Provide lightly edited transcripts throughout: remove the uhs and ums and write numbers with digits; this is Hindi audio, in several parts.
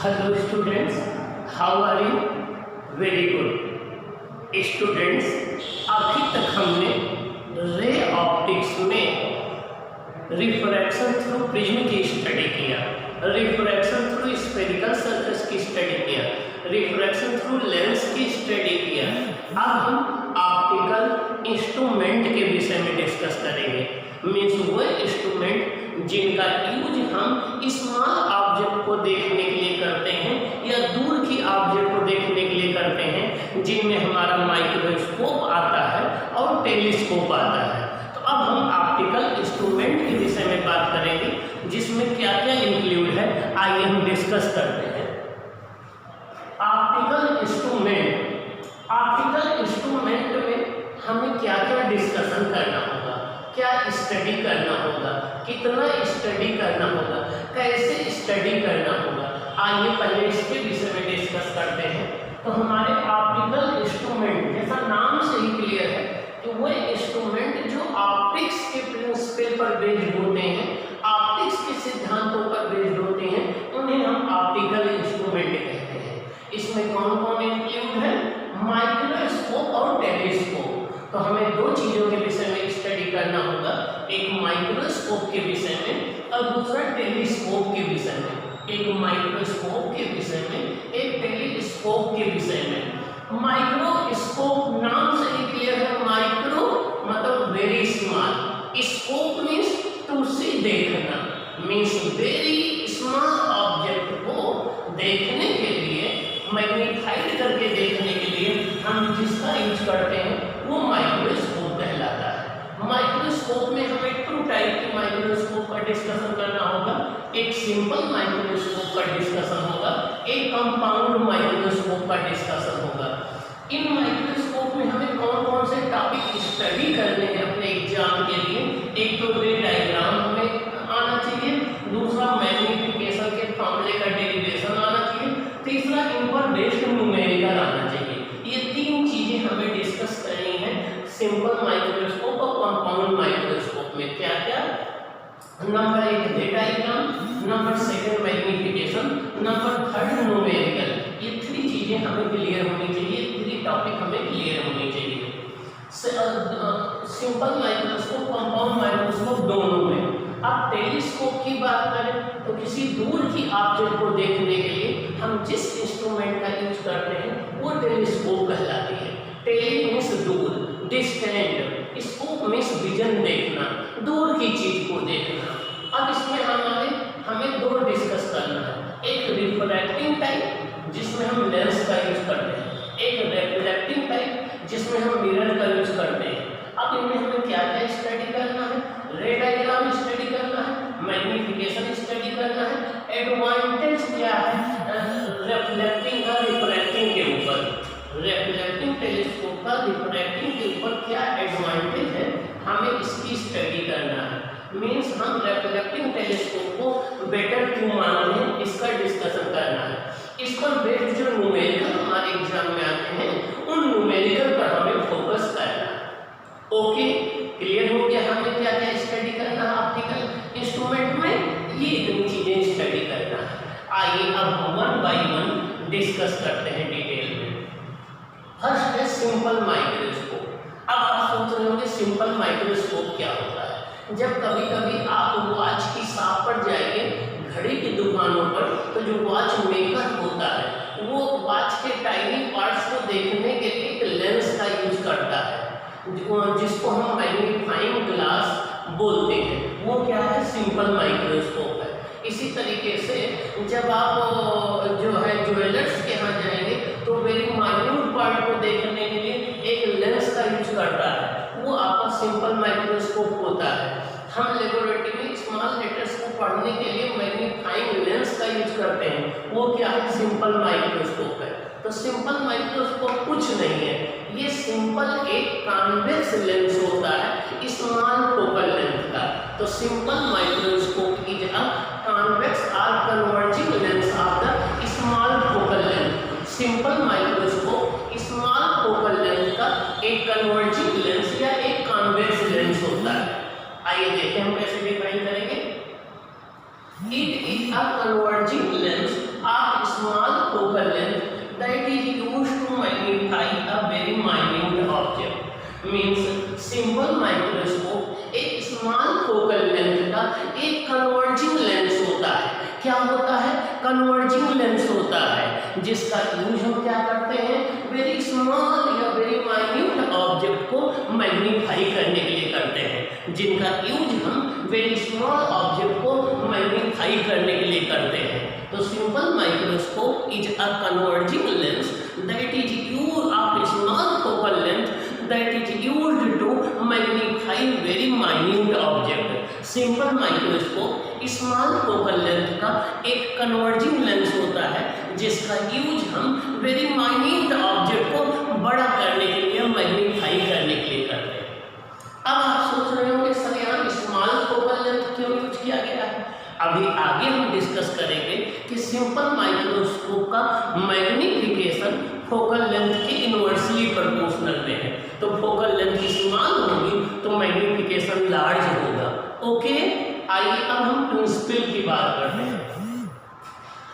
Hello students, how are you? Very good. Students, अभी तक हमने रे ऑप्टिक्स में रिफ्रैक्शन थ्रू प्रिज्म की स्टडी किया, रिफ्रैक्शन थ्रू स्फेरिकल सरफेस की स्टडी किया, रिफ्रैक्शन थ्रू लेंस की स्टडी किया। अब हम ऑप्टिकल इंस्ट्रूमेंट के विषय में डिस्कस करेंगे। मीन्स वो इंस्ट्रूमेंट जिनका यूज हम स्मॉल ऑब्जेक्ट को देखने के लिए करते हैं या दूर की ऑब्जेक्ट को देखने के लिए करते हैं, जिनमें हमारा माइक्रोस्कोप आता है और टेलीस्कोप आता है। तो अब हम ऑप्टिकल इंस्ट्रूमेंट के विषय में बात करेंगे, जिसमें क्या क्या इंक्लूड है, आइए हम डिस्कस करते हैं। ऑप्टिकल इंस्ट्रूमेंट में हमें क्या क्या डिस्कशन करना होगा, क्या स्टडी करना होगा, कितना स्टडी करना होगा, कैसे स्टडी करना होगा, आइए पहले इसके विषय में डिस्कस करते हैं। तो हमारे ऑप्टिकल इंस्ट्रूमेंट, जैसा नाम से ही क्लियर है कि वो इंस्ट्रूमेंट जो ऑप्टिक्स के प्रिंसिपल पर बेस्ड होते हैं, ऑप्टिक्स के सिद्धांतों पर बेस्ड होते हैं, उन्हें हम ऑप्टिकल इंस्ट्रूमेंट कहते हैं। इसमें कौन कौन इंक्लूड है? माइक्रोस्कोप और टेलीस्कोप। तो हमें दो चीज़ों के विषय में स्टडी करना होगा, एक माइक्रोस्कोप के विषय में और दूसरा टेलीस्कोप के विषय में। एक माइक्रोस्कोप के विषय में, एक टेलीस्कोप के विषय में। माइक्रोस्कोप नाम से ही क्लियर है, माइक्रो मतलब very small, scope means to see देखना, मीन्स वेरी स्मॉल ऑब्जेक्ट को देखने के लिए, मैग्नीफाइड करके देखने के लिए हम जिसका यूज करते हैं वो माइक्रोस्कोप कहलाता है। माइक्रोस्कोप में हमें टू टाइप के माइक्रोस्कोप का डिस्कशन करना होगा, एक सिंपल माइक्रोस्कोप का डिस्कशन होगा, एक कंपाउंड माइक्रोस्कोप का डिस्कशन होगा। इन माइक्रोस्कोप में हमें कौन कौन से टॉपिक स्टडी करने हैं अपने एग्जाम के लिए? एक तो रे डायग्राम हमें आना चाहिए, दूसरा मैग्नीफिकेशन के फॉर्मूले का डेरिवेशन आना चाहिए, तीसरा इन पर बेस्ड न्यूमेरिकल आना चाहिए। ये तीन चीजें हमें डिस्कस करनी है सिंपल माइक्रोस्कोप और कंपाउंड माइक्रोस्कोप में। क्या क्या? नंबर 1 रे diagram, number 2 magnification, number 3 numerical. ये थ्री चीजें हमें क्लियर होनी चाहिए, थ्री टॉपिक हमें क्लियर होनी चाहिए। सिंपल माइक्रोस्कोप, कंपाउंड माइक्रोस्कोप दोनों में। अब टेलीस्कोप की बात करें तो किसी दूर की ऑब्जेक्ट को देखने के लिए हम जिस इंस्ट्रूमेंट का यूज करते हैं वो टेलीस्कोप कहलाती है। टेली मीन्स दूर, डिस्टेंट, स्कोप मीन्स विजन देखना, दूर की चीज को देखना। अब इसमें हमें दो डिस्कस करना है, एक रिफ्रैक्टिंग टाइप जिसमें हम लेंस का यूज करते हैं, एक रिफ्लेक्टिंग टाइप जिसमें हम मिरर का यूज करते हैं। अब इनमें हमें क्या क्या स्टडी करना है? रे डायग्राम स्टडी करना है, मैग्नीफिकेशन स्टडी करना है, एडवांटेज क्या है रिफ्लेक्टिंग का रिफ्रैक्टिंग के ऊपर, रिफ्लेक्टिंग टेलीस्कोप का रिफ्रैक्टिंग के ऊपर क्या एडवांटेज है, हमें इसकी स्टडी करना है। मीन्स हम रिफ्लेक्टिंग टेलीस्कोप को बेटर क्यों मानते हैं, इसका डिस्कशन करना है। इस पर बेस्ड जो न्यूमेरिकल हमारे एग्जाम में आते हैं उन न्यूमेरिकल पर हमें फोकस करना है। ओके, क्लियर हो गया हमें क्या क्या स्टडी करना है ऑप्टिकल इंस्ट्रूमेंट में, ये इतनी चीजें स्टडी करना है। आइए अब हम वन बाय वन डिस्कस करते हैं डिटेल में। फर्स्ट है सिंपल माइक्रोस्कोप। अब आप सोच रहे होंगे सिंपल माइक्रोस्कोप क्या होता है? जब कभी कभी आप वॉच की शॉप पर जाएंगे, घड़ी की दुकानों पर, तो जो वॉच मेकर होता है वो वॉच के टाइनी पार्ट्स को देखने के लिए एक लेंस का यूज करता है, जिसको हम मैग्नीफाइंग ग्लास बोलते हैं। वो क्या है? सिंपल माइक्रोस्कोप है। इसी तरीके से जब आप जो है ज्वेलर्स के यहाँ जाएंगे तो वेरी माइन्यूट पार्ट को देखने के लिए एक लेंस का यूज करता है, वो आपका सिंपल माइक्रोस्कोप होता है। हम लेबोरेटरी में स्मॉल लेटर्स को पढ़ने के लिए मैग्नीफाइंग लेंस का यूज करते हैं, वो क्या है? सिंपल माइक्रोस्कोप है। तो सिंपल माइक्रोस्कोप कुछ नहीं है, ये सिंपल एक कॉन्वेक्स लेंस होता है स्मॉल फोकल लेंथ का। तो simple microscope is a convex और converging lens of the small focal length. Simple microscope small focal length का एक कन्वर्जिंग लेंस या एक कॉन्वेक्स लेंस होता है। आइए देखें हम कैसे डिफाइन करेंगे। It is a converging lens of means simple microscope एक स्मॉल फोकल लेंथ का एक कन्वर्जिंग लेंस होता है। क्या होता है? कन्वर्जिंग लेंस होता है, जिसका यूज हम क्या करते हैं? वेरी स्मॉल या वेरी माइन्यूट ऑब्जेक्ट को मैग्नीफाई करने के लिए करते हैं, जिनका यूज हम वेरी स्मॉल ऑब्जेक्ट को मैग्नीफाई करने के लिए करते हैं। तो simple microscope is a converging lens that is use of small focal length that is used to magnify very minute object। Simple microscope small focal length का एक कन्वर्जिंग लेंस होता है, जिसका यूज हम वेरी माइन्यूट ऑब्जेक्ट को बड़ा करने के लिए, मैग्नीफाई करने के लिए करते हैं। अब आप सोच रहे होंगे सर यहाँ स्मॉल फोकल लेंथ क्यों यूज किया गया है? अभी आगे हम डिस्कस करेंगे कि सिंपल माइक्रोस्कोप का मैग्नीफिकेशन फोकल लेंथ के इनवर्सली प्रोपोर्शनल में है। तो फोकल लेंथ स्मॉल होगी तो मैग्नीफिकेशन लार्ज होगा। ओके, आइए अब हम प्रिंसिपल की बात करते हैं।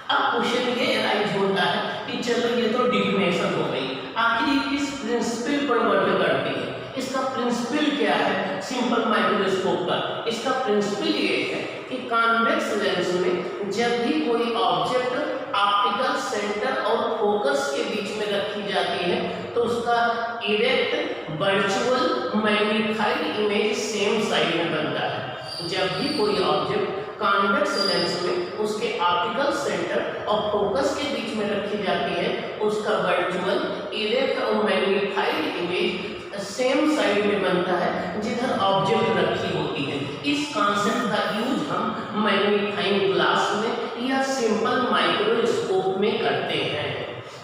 अब क्वेश्चन ये अराइज होता है कि चलो ये तो डिफिनेशन हो गई, आखिर किस प्रिंसिपल पर वर्क करती है? इसका प्रिंसिपल क्या है सिंपल माइक्रोस्कोप का? इसका प्रिंसिपल ये है कि कॉन्वेक्स लेंस में जब भी कोई ऑब्जेक्ट ऑप्टिकल सेंटर और फोकस के बीच में रखी जाती है तो उसका erect virtual magnified image same side में बनता है। जब भी कोई ऑब्जेक्ट कॉन्वेक्स लेंस में उसके ऑप्टिकल सेंटर और फोकस के बीच में रखी जाती है, उसका वर्चुअल इरेक्ट और मैग्नीफाइड इमेज सेम साइड में बनता है जिधर ऑब्जेक्ट रखी होती है। इस कॉन्सेप्ट का यूज हम मैग्नीफाइंग ग्लास में या सिंपल माइक्रोस्कोप में करते हैं।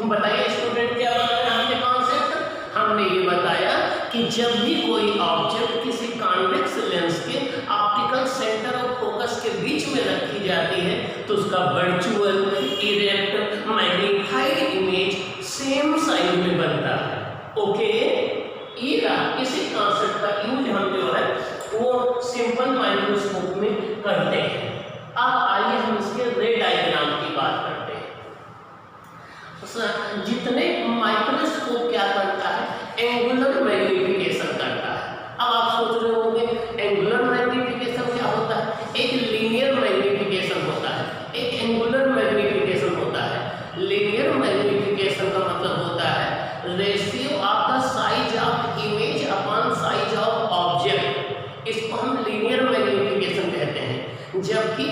बताइए स्टूडेंट, क्या बताया हमने कॉन्सेप्ट? हमने ये बताया कि जब भी कोई ऑब्जेक्ट किसी कॉन्वेक्स लेंस के ऑप्टिकल सेंटर और फोकस के बीच में रखी जाती है तो उसका virtual erect magnified image same side में बनता है। ओके, इसी कॉन्सेप्ट का यूज हम जो है वो सिंपल माइक्रोस्कोप में करते हैं। अब आइए हम इसके रे डायग्राम की बात करते हैं। जितने माइक्रोस्कोप क्या करता है? एंगुलर मैग्नीफिकेशन करता है। अब आप सोच रहे होंगे एंगुलर मैग्नीफिकेशन क्या होता है? एक लीनियर मैग्नीफिकेशन होता है, एक एंगुलर मैग्नीफिकेशन होता है। लीनियर मैग्नीफिकेशन का मतलब होता है ratio of the size of image upon size of object. इसको हम लीनियर मैग्नीफिकेशन कहते हैं। जबकि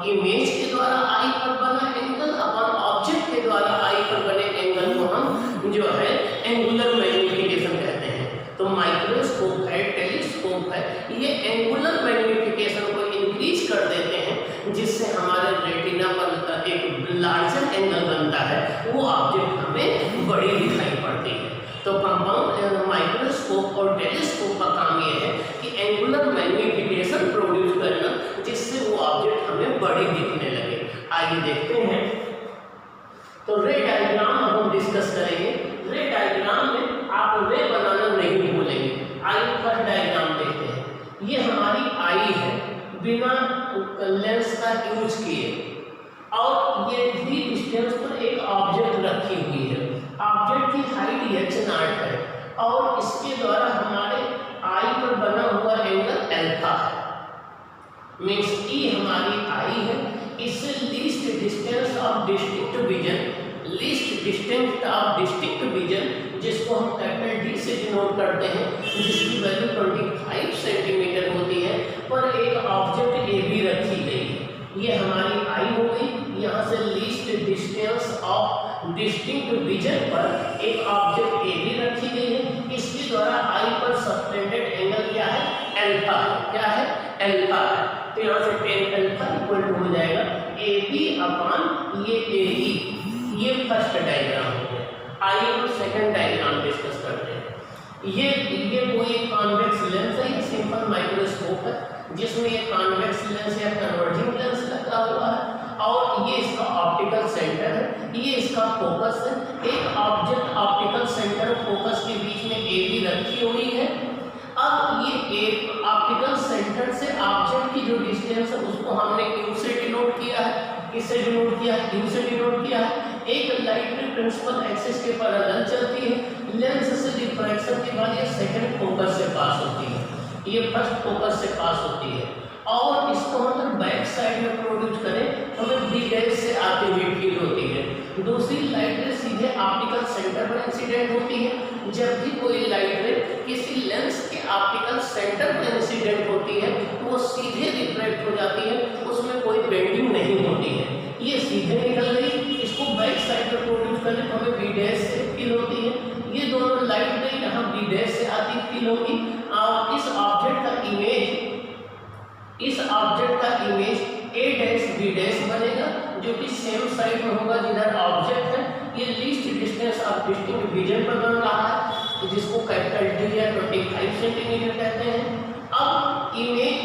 इमेज के द्वारा आई पर बना एंगल अपॉन ऑब्जेक्ट के द्वारा आई पर बने एंगल को हम जो है एंगुलर मैग्नीफिकेशन कहते हैं। तो माइक्रोस्कोप है, टेलीस्कोप है, ये एंगुलर मैग्नीफिकेशन को इंक्रीज कर देते हैं, जिससे हमारे रेटिना पर एक लार्जर एंगल बनता है, वो ऑब्जेक्ट हमें बड़ी दिखाई पड़ती है। तो कंपाउंड माइक्रोस्कोप और टेलीस्कोप का काम ये है कि एंगुलर मैग्नीफिकेशन प्रोड्यूस करना, जिससे वो ऑब्जेक्ट हमें बड़ी दिखने लगे। आइए देखते हैं। तो रे डायग्राम हम डिस्कस करेंगे। रे डायग्राम में आप रे बनाना नहीं भूलेंगे। आइए फर्स्ट डायग्राम देखते हैं। ये हमारी आई है बिना लेंस का यूज किए, और ये डी डिस्टेंस पर एक ऑब्जेक्ट रखी हुई है। ऑब्जेक्ट की हाइट h0 है और इसके द्वारा हमारे आई पर बना हुआ एंगल अल्फा है। मीन्स ई हमारी आई है, इससे least distance of distinct vision, least distance of distinct vision जिसको हम कैपिटल डी से डिनोट करते हैं, जिसकी वैल्यू 25 सेंटीमीटर होती है, पर एक ऑब्जेक्ट ए बी रखी गई है। ये हमारी आई हो गई। यहाँ से least distance of distinct vision पर एक ऑब्जेक्ट ए बी रखी गई है। इसके द्वारा आई पर सब्टेंडेड एंगल क्या है? अल्फा है। क्या है? अल्फा है। तो यहाँ से tan अल्फा इक्वल टू हो जाएगा ए बी अपॉन ये ए ई। ये फर्स्ट डायग्राम हो गया। आइए हम सेकंड डायग्राम डिस्कस करते हैं। ये कोई कॉन्वेक्स लेंस है, सिंपल माइक्रोस्कोप है, जिसमें ये कॉन्वेक्स लेंस या कन्वर्जिंग लेंस लगा हुआ है, और ये इसका ऑप्टिकल सेंटर है, ये इसका फोकस है। एक ऑब्जेक्ट ऑप्टिकल सेंटर फोकस के बीच में ए बी रखी हुई है। अब ये एक ऑप्टिकल सेंटर से ऑब्जेक्ट की जो डिस्टेंस है उसको हमने क्यू से डिनोट किया है। किससे डिनोट किया है? क्यू से डिनोट किया है। एक लाइट रे प्रिंसिपल एक्सिस के पैरेलल चलती है, लेंस से डिफ्रैक्शन के बाद ये सेकंड फोकस से पास होती है, ये फर्स्ट फोकस से पास होती है, और इसको हम अगर बैक साइड में प्रोड्यूस करें तो हमें बी डैश से आती हुई फील होती है। दूसरी लाइट रे सीधे ऑप्टिकल सेंटर पर इंसिडेंट होती है। जब भी कोई लाइट रे किसी लेंस के ऑप्टिकल सेंटर पर इंसिडेंट होती है तो वो सीधे रिफ्लेक्ट हो जाती है, उसमें कोई बेंडिंग नहीं होती है, ये सीधे निकल गई। इसको बैक साइड पर प्रोड्यूस करें तो हमें बी डैश से फील होती है। ये दोनों लाइट रे यहाँ बी डैश से आती फील होगी, और इस ऑब्जेक्ट का image A dash B dash बनेगा, जो कि सेम साइड में होगा जिधर ऑब्जेक्ट है। ये least distance of distinct vision पर बन रहा है, जिसको कैपिटल डी या 25 सेंटीमीटर कहते हैं। अब इमेज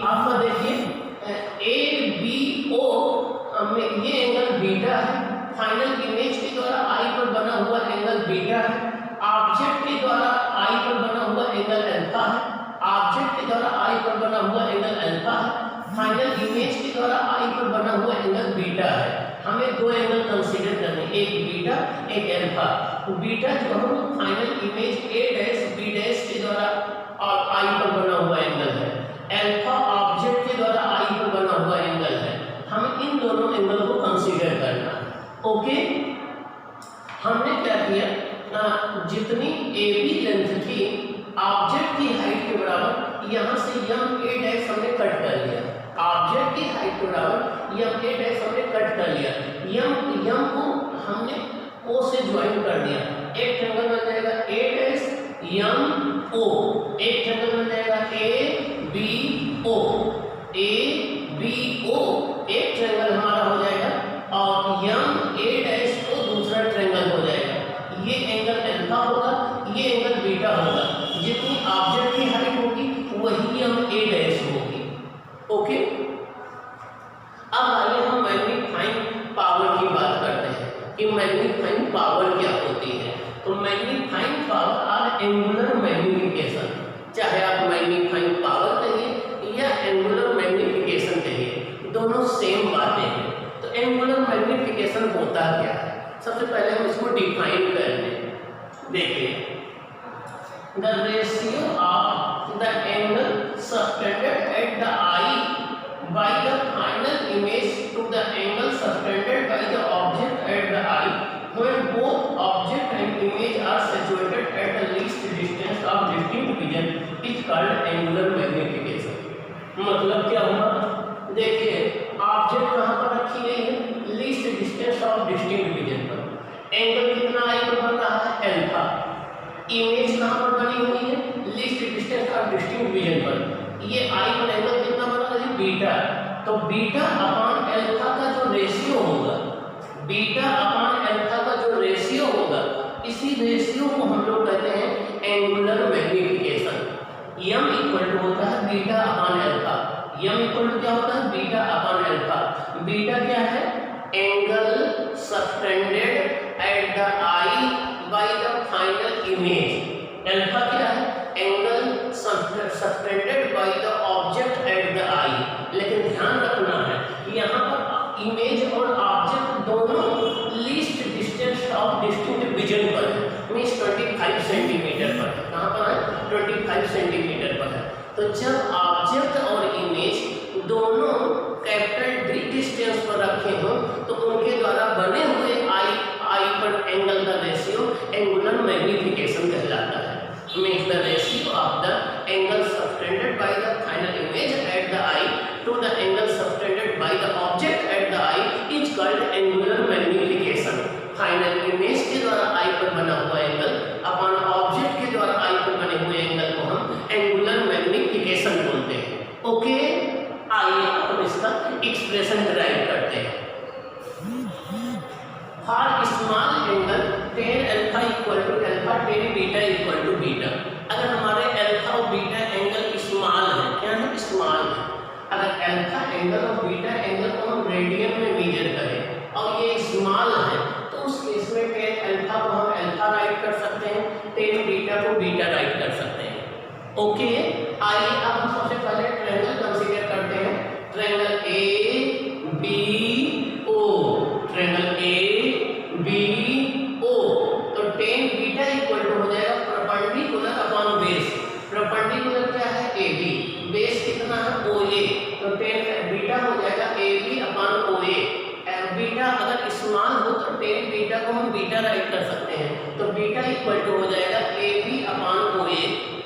आपका देखिए ए बी ओ में ये एंगल बीटा है, फाइनल इमेज के द्वारा आई पर बना हुआ एंगल बीटा है, ऑब्जेक्ट के द्वारा आई पर बना हुआ एंगल अल्फा है, ऑब्जेक्ट के द्वारा आई पर बना हुआ एंगल अल्फा है, फाइनल इमेज के द्वारा आई पर बना हुआ एंगल बीटा है। हमें दो एंगल कंसीडर करने, एक बीटा एक अल्फा। बीटा जो हम final image A dash B dash के द्वारा और आई पर बना हुआ एंगल है, अल्फा ऑब्जेक्ट के द्वारा आई पर बना हुआ एंगल है। हमें इन दोनों एंगल को कंसीडर करना है। ओके, हमने क्या किया, जितनी ए बी लेंथ थी ऑब्जेक्ट की हाइट के बराबर, यहाँ से यम ए डैश हमने कट कर लिया, ऑब्जेक्ट की हाइट के बराबर यम ए डैश हमने कट कर लिया। यम को हमने ओ से ज्वाइन कर दिया, एक ट्रायंगल बन जाएगा ए डैश यम ओ, एक ट्रायंगल बन जाएगा ए बी ओ, ए बी ओ एक ट्रायंगल हमारा हो जाएगा, और यम ए डैश ओ दूसरा ट्रायंगल हो जाएगा। ये एंगल अल्फा होगा, ये एंगल बीटा होगा। जितनी ऑब्जेक्ट की हाइट होगी वही यम ए डैश होगी। ओके, अब आइए हम मैग्नीफाइंग पावर की बात करते हैं कि मैग्नीफाइंग पावर क्या होती है। तो मैग्नीफाइंग पावर और एंगुलर मैग्निफिकेशन, चाहे आप मैग्नीफाइंग पावर कहिए या एंगुलर मैग्निफिकेशन कहिए, दोनों सेम बातें हैं। तो एंगुलर मैग्निफिकेशन होता क्या है, सबसे पहले हम इसको डिफाइन कर लें। देखिए, the ratio of the angle subtended at the eye by the final image to the angle subtended by the object at the eye when both object and image are situated at the least distance of distinct vision is called angular magnification। मतलब क्या हुआ, देखिए ऑब्जेक्ट कहाँ पर रखी गई है, least distance of distinct vision पर, एंगल कितना आई पर बन रहा है अल्फा, इमेज कहाँ पर बनी हुई है, least distance of distinct vision पर, ये आई पर एंगल कितना बना है बीटा। तो बीटा अपॉन अल्फा का जो रेशियो होगा, बीटा अपॉन अल्फा का जो रेशियो होगा, इसी रेशियो को हम लोग कहते हैं angular magnification. M equal to होता है beta upon alpha, M equal to क्या होता है बीटा अपॉन अल्फा। बीटा क्या है, angle subtended at the eye by the final image. Alpha क्या है, angle subtended by the object at the eye. लेकिन ध्यान रखना है कि यहाँ पर इमेज और ऑब्जेक्ट दोनों least distance of distinct vision पर है, मीन्स 25 सेंटीमीटर पर है। कहाँ पर है, 25 सेंटीमीटर पर है। तो जब ऑब्जेक्ट और इमेज दोनों कैपिटल डी डिस्टेंस पर रखे हो तो उनके द्वारा बने हुए आई पर एंगल का रेशियो एंगुलर मैग्निफिकेशन कहलाता है। Means the ratio of the angle subtended by the final image at the eye to the angle subtended by the object at the eye is called angular magnification. Final image के द्वारा आई पर बना हुआ एंगल अपॉन ऑब्जेक्ट के द्वारा आई पर बने हुए एंगल को हम एंगुलर मैग्निफिकेशन बोलते हैं। ओके, आइए अब इसका एक्सप्रेशन डिराइव करते हैं। For small angle tan alpha equal to alpha tan beta equal to beta. अगर हमारे अल्फा और बीटा एंगल स्मॉल है, क्या है, स्मॉल है। अगर अल्फा एंगल और बीटा एंगल को हम रेडियन में मेजर करें और ये स्मॉल है तो उस केस में tan अल्फा को हम अल्फा राइट कर सकते हैं, tan बीटा को बीटा राइट कर सकते हैं। ओके, आइए अब हम सबसे पहले ट्रायंगल कंसीडर करते हैं। Triangle A B O, triangle A tan beta को हम बीटा राइट कर सकते हैं, तो बीटा इक्वल टू हो जाएगा ए बी अपान ओ ए,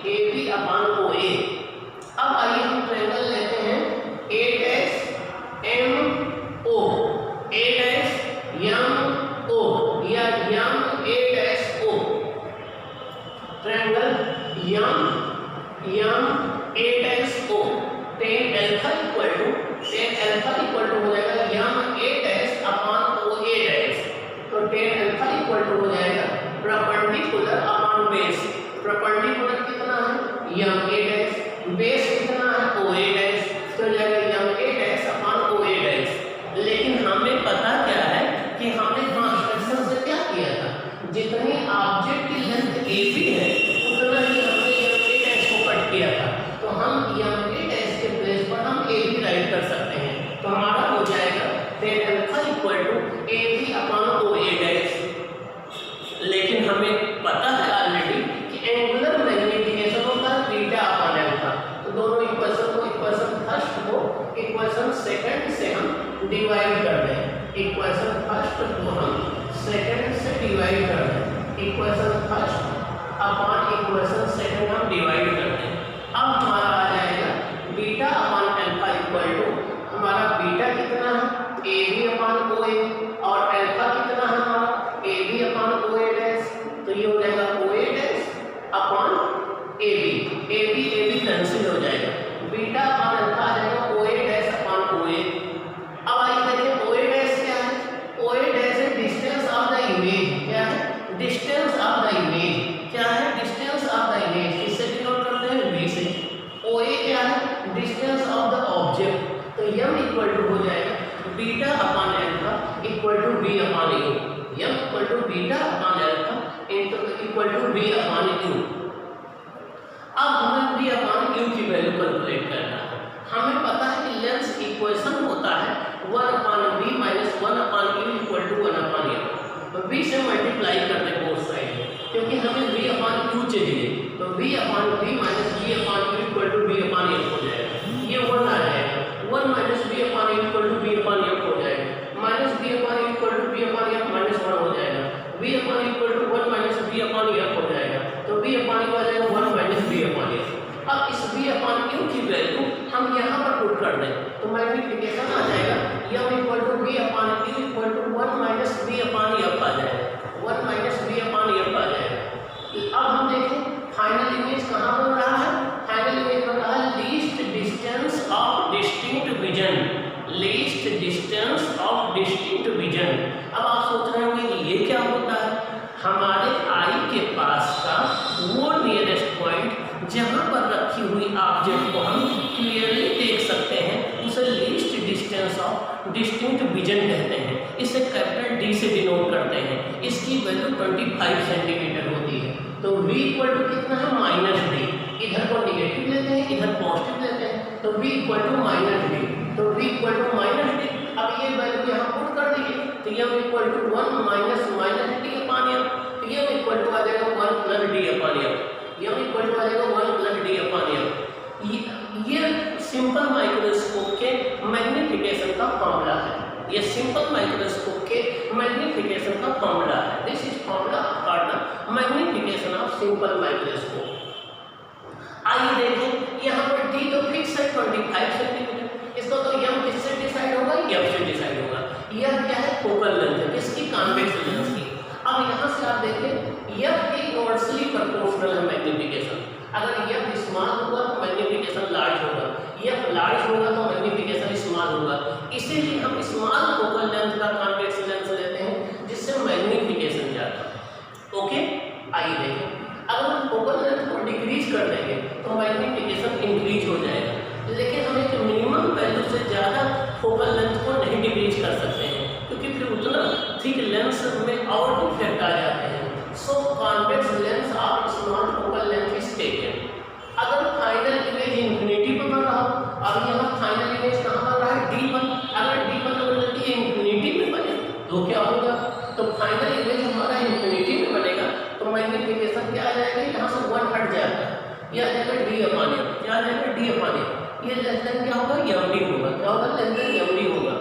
ए बी अपान ओ ए। अब आइए हम ट्रायंगल लेते हैं A dash M O, A dash M O या M A dash O, triangle M A dash O, tan alpha equal to हो जाएगा M A dash upon O A dash, तो टेन अल्फा इक्वल टू हो जाएगा परपेंडिकुलर अपान बेस, परपेंडिकुलर कितना है यम ए डैश, बेस कितना है ओ ए डैश, तो हो जाएगा M A dash upon O A dash. लेकिन हमें पता क्या है कि हमने ट्रांसलेशन से क्या किया था, जितनी ऑब्जेक्ट की लेंथ ए बी है उतना ही हमने यम ए डैश को कट किया था, तो हम यम ए डैश के प्लेस पर हम ए बी राइट कर सकते हैं, तो हमारा हो जाएगा tan alpha equal to A B upon O A dash. लेकिन हमें पता है ऑलरेडी कि एंगुलर मैग्नीफिकेशन होता है बीटा अपान अल्फा, तो दोनों इक्वेशन को, इक्वेशन फर्स्ट को इक्वेशन सेकंड से हम डिवाइड कर दें, इक्वेशन फर्स्ट को हम सेकंड से डिवाइड कर दें, equation first upon equation second हम डिवाइड कर दें। अब हमारा आ जाएगा beta upon alpha equal to, हमारा बीटा कितना है ए बी अपान ओ ए, और अल्फा कितना है हमारा ए B upon O A dash, तो ये हो जाएगा O A dash upon A B cancel हो जाएगा, बीटा अपान अल्फा आ जाएगा O A dash upon O ए। अब आइए देखें ओ ए डैश क्या है, ओ ए डैश है डिस्टेंस ऑफ द इमेज, क्या है डिस्टेंस ऑफ द इमेज, क्या है डिस्टेंस ऑफ द इमेज, इससे डिनोट करते हैं v से। ओ ए क्या है डिस्टेंस ऑफ द ऑब्जेक्ट, तो यम इक्वल टू हो जाएगा beta upon alpha equal to B upon U, M equal to beta upon alpha equal to B upon U. अब हमें बी अपान यू की वैल्यू कैलकुलेट करना है। हमें पता है कि लेंस इक्वेशन होता है 1 upon B minus 1 upon you equal to 1 upon u, तो बी से मल्टीप्लाई कर दें बोथ साइड में, क्योंकि हमें बी अपान यू चाहिए, तो B upon B minus B upon you equal to B upon U हो जाएगा, ये 1 आ जाएगा, 1 minus B upon you equal to B upon U हो जाएगा, minus B upon you equal to B upon U minus 1 हो जाएगा, B upon equal to 1 minus B upon U हो जाएगा, तो बी अपान यू आ जाएगा 1 माइनस बी अपान यू। अब इस बी अपान यू की वैल्यू हम यहाँ पर पुट कर दें, तो मैग्नीफिकेशन आ जाएगा m equal to B upon you equal to 1 minus B upon u आ जाएगा, 1 माइनस बी अपान यू आ जाएगा। अब हम देखें फाइनल इमेज कहाँ बन रहा है, फाइनल इमेज बन रहा है least distance of distinct vision, least distance of distinct vision. अब आप सोच रहे होंगे कि ये क्या होता है, हमारे आई के पास का वो नियरेस्ट पॉइंट जहाँ पर रखी हुई ऑब्जेक्ट को हम क्लियरली देख सकते हैं, उसे least distance of distinct vision कहते हैं, इसे कैपिटल डी से डिनोट करते हैं, इसकी वैल्यू 25 सेंटीमीटर होती है। तो v इक्वल टू कितना है माइनस डी, इधर को निगेटिव लेते हैं इधर पॉजिटिव लेते हैं, तो v equal to minus d, तो v equal to minus d. अब ये वैल्यू यहाँ पुट कर दीजिए, तो m equal to 1 minus minus d upon m, तो यम इक्वल टू आ जाएगा 1 plus d upon m, m equal to आ जाएगा 1 प्लस डी अपान यम। ये सिंपल माइक्रोस्कोप के मैग्नीफिकेशन का फॉर्मूला है, ये सिंपल माइक्रोस्कोप के मैग्नीफिकेशन का फॉर्मूला है, this is formula for the magnification of simple microscope. आइए देखें यहाँ पर डी तो फिक्स है 25 सेंटीमीटर, इसको तो यम किससे डिसाइड होगा, यम से डिसाइड होगा। यह क्या है फोकल लेंथ है, किसकी कॉन्वेक्स लेंस की। अब यहाँ से आप देखें यह की इनवर्सली प्रोपोर्शनल है मैग्नीफिकेशन, अगर यह स्मॉल होगा तो मैग्नीफिकेशन लार्ज होगा, यह लार्ज होगा तो मैग्नीफिकेशन स्मॉल होगा, इसीलिए हम स्मॉल फोकल लेंथ का कॉन्वेक्स लेंस लेते हैं जिससे मैग्नीफिकेशन ज़्यादा। ओके, आइए देखें अगर हम फोकल लेंथ को डिक्रीज कर देंगे तो मैग्नीफिकेशन इंक्रीज हो जाएगा, लेकिन हम एक मिनिमम वैल्यू से ज़्यादा फोकल लेंथ को नहीं डिक्रीज कर सकते हैं, क्योंकि फिर उतना थिक लेंस में और डिफेक्ट आ जाते हैं। So convex lens of small focal length is taken. अगर फाइनल इमेज इंफिनिटी पर बन रहा हो, अब यहाँ फाइनल इमेज कहाँ बन रहा है, डी पर, अगर डी पर तो इंफिनिटी में बने तो क्या होगा, तो फाइनल इमेज हमारा इंफिनिटी में बनेगा, तो मैग्नीफिकेशन क्या आ जाएगा, यहाँ से 1 हट जाएगा, यह आ जाएगा डी अपान एम, क्या आ जाएगा डी अपान एम, ये लेस देन क्या होगा, एम डी होगा, क्या होगा लेस देन एम डी होगा।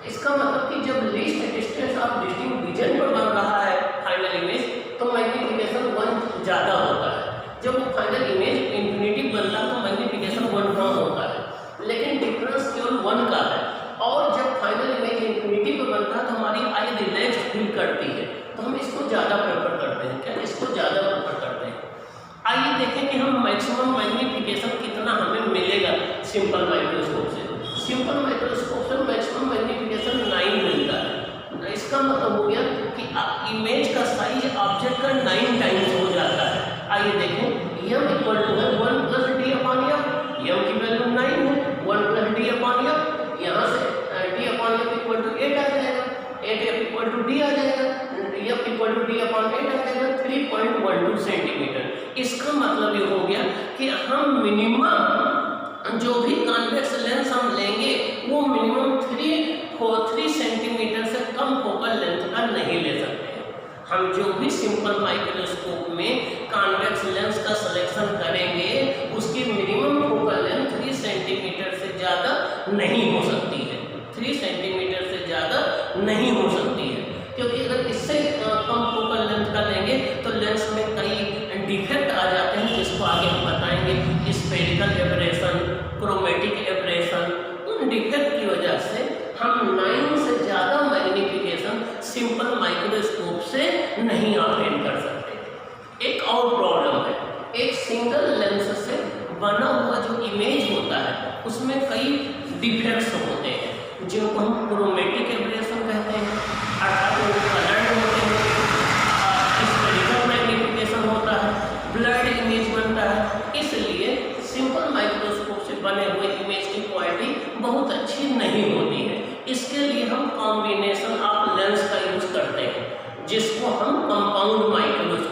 इसका मतलब कि जब least distance of distinct region पर बन रहा है फाइनल इमेज, तो मैग्नीफिकेशन 1 ज़्यादा होता है। जब वो फाइनल इमेज इंफिनिटी बनता है तो मैग्नीफिकेशन 1 कम होता है, लेकिन डिफरेंस केवल 1 का है। और जब फाइनल इमेज इंफिनिटी पर बनता है तो हमारी आई रिलैक्स फील करती है, तो हम इसको ज़्यादा प्रेफर करते हैं। क्या इसको ज़्यादा प्रेफर करते हैं? आइए देखें कि हम मैक्सिमम मैग्नीफिकेशन कितना हमें मिलेगा सिंपल माइक्रोस्कोप से। सिंपल माइक्रोस्कोप से मैक्सिमम मैग्नीफिकेशन 9 मिलता है। इसका मतलब हो गया कि इमेज का साइज ऑब्जेक्ट का 9 टाइम्स हो जाता है। आइए देखें, यम इक्वल टू है 1 प्लस डी अपॉन एफ, यम की वैल्यू 9 है, 1 प्लस डी अपॉन एफ, यहाँ से D upon F equal to 8 आ जाएगा, 8 एफ इक्वल टू डी आ जाएगा, F equal to D upon 8 आ जाएगा, 3.12 सेंटीमीटर। इसका मतलब ये हो गया कि हम मिनिमम जो भी कॉन्वेक्स लेंस हम लेंगे वो मिनिमम 3 सेंटीमीटर से कम फोकल लेंथ का नहीं ले सकते। हम जो भी सिंपल माइक्रोस्कोप में कॉन्वेक्स लेंस का सिलेक्शन करेंगे उसकी मिनिमम फोकल लेंथ 3 सेंटीमीटर से ज़्यादा नहीं हो सकती है, 3 सेंटीमीटर से ज़्यादा नहीं हो सकती है। क्योंकि अगर इससे कम फोकल लेंथ का लेंगे तो लेंस में कई डिफेक्ट आ जाते हैं, जिसको आगे हम बताएंगे। स्फेरिकल एब्रेशन, क्रोमेटिक एब्रेशन, उन डिफेक्ट की वजह से हम 9 से ज़्यादा मैग्नीफिकेशन सिंपल माइक्रोस्कोप से नहीं ऑब्टेन कर सकते। एक और प्रॉब्लम है, एक सिंगल लेंस से बना हुआ जो इमेज होता है उसमें कई डिफेक्ट्स होते हैं, जिनको हम क्रोमेटिक एब्रेशन कहते हैं, अर्थात वो कलर्ड होते हैं, स्फेरिकल मैग्नीफिकेशन होता है, ब्लर्ड इमेज बनता है। इसलिए सिंपल माइक्रोस्कोप से बने हुए इमेज की क्वालिटी बहुत अच्छी नहीं होती है। इसके लिए हम कॉम्बिनेशन ऑफ लेंस का यूज करते हैं, जिसको हम कंपाउंड माइक्रोस्कोप